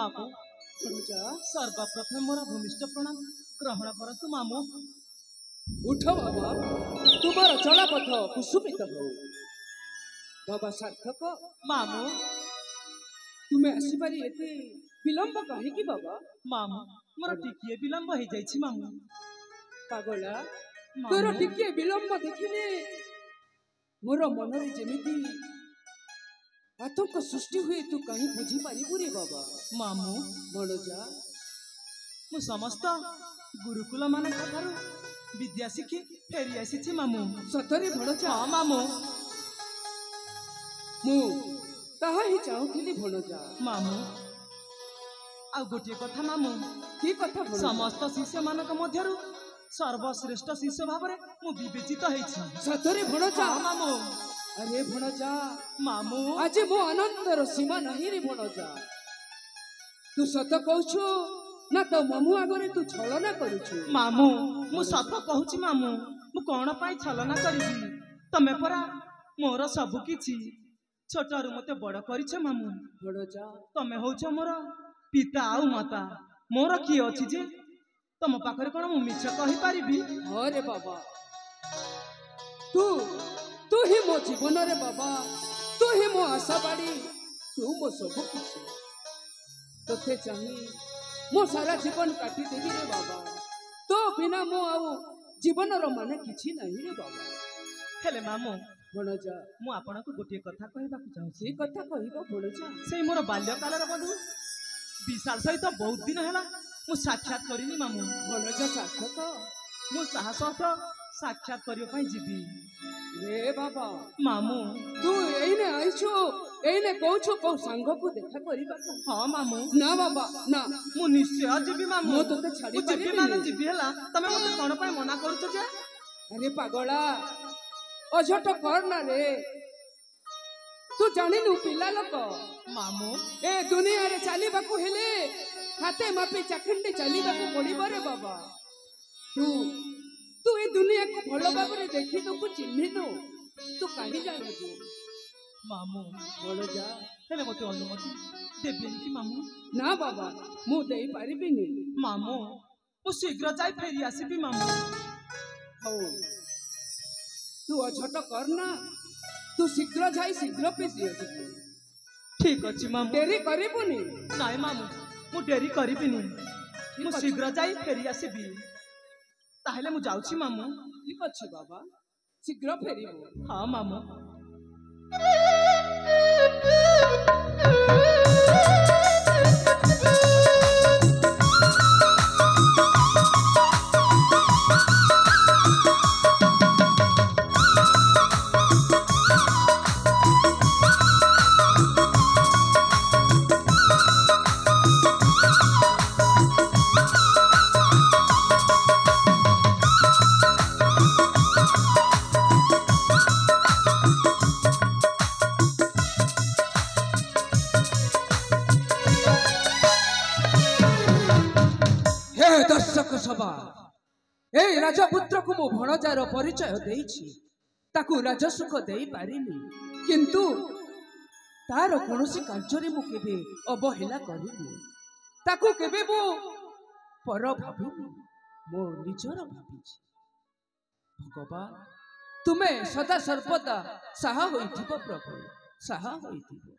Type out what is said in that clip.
मामू अनुजा सर्वप्रथम मोर भूमिष्ठ प्रणाम ग्रहण करतु मामू। उठ बाबा तुमर चलापथ कुसुमित हो बाबा सार्थक मामू तुम्हें आसपारी एते विलंब कहीं बाबा मामू मोर टिकिए विलंब हो जाइछि मामू। पागला मामू। तोर टिके विलंब देखिले मोर मनरे जेमिति आतंक सृष्टि हुए तू कहीं बुझी पारिबु रे बाबा। मामू बड़जा मु समस्त गुरुकुल मान ठारू विद्या शिखी फेरी आसी मामू। सतरे बड़जा हाँ मामू मु ताहा ही चाहुथिली बड़जा। मामू आ गोटे कथा मामू की कथा बड़जा? समस्त शिष्य मानक मध्यरु सर्वश्रेष्ठ शिष्य भावरे मु विवेचित हेछि। सतरे बड़जा हाँ मामू। अरे बड़जा मामू आज मो आनंदर सीमा नहीं रे बड़जा। तू सत कहछु ना तो मामू आगरे तू छलना करूछु? मामू मु सत कहूछि मामू मु कोन पाई छलना करिबी तमे परा मोर सब किछि छोटरू मते बड़ करिछ मामू। बड़जा तमे होछ मोर पिता आउ माता मोर की अछि जे तम पाखरे कोन मु मिछ कहि पारिबी? अरे बाबा तू तू ही मो जीवन रे बाबा तू ही मो आशा बाड़ी तू मो सब किछि तोते चाही मो सारा जीवन काटी देबी रे बाबा। तो बिना मो आउ जीवन रो माने किछि नहीं रे बाबा। हेले मामू बड़जा मु आपनको गोटे कथा कहबाकू चाहूछि। से कथा कहिबो बड़जा? सेई मोर बाल्यकालर बंधु विशाल सहित बहुत दिन हैला मु साक्षात करिनी मामू। बड़जा सार्थक मु ताहा सहित साक्षात करियो पई जीबी रे बाबा। मामू तू एइने आइछु एइने कहछु को संग को देखा करिबा? हाँ मामू। ना बाबा ना मु निश्चय जीबी मामू। मो तोते छाड़ी जीबी पारिबी माने नहीं। जीबी हैला तमे मते कोन पई मना करूछ जे? अरे पागला अझट कर ना रे तू जानिनु पिला लोक मामू ए दुनिया रे चली बाकू हेले हाथे मापी चाखंडी चली बाकू पड़िबो रे बाबा। तू तू ए दुनिया को भलो बाबरे देखि तो को चिन्हिनु तू काहे जानिबु? मामू बोलो जा हेले मते अनुमति देबेनी कि मामू? ना बाबा मु देई पारिबिनी। मामू मु शीघ्र जाई फेरी आसीबी मामू। हो तू अझट कर ना तू शीघ्र जाई शीघ्र पेसी आसिबु। ठीक अछि मामू। देरी करिबुनी? नाइ मामू मु देरी करिबिनी मु शीघ्र जाई फेरी आसीबी। ताहले मु जाउछि मामू। ठीक अछि बाबा शीघ्र फेरिबो। हाँ मामू। दर्शक सभा ए राजपुत्र को मो भणजार परिचय देइछि ताकू राजसुख देई पारिनी किंतु तार कोनोसी कार्य मु केबे अवहेला करिनी ताकू केबे मु पर भाबिनी मो निजर भाबिछि। भगवान तुमे सदा सर्वदा साहा होइथिबो प्रभु साहा होइथिबो।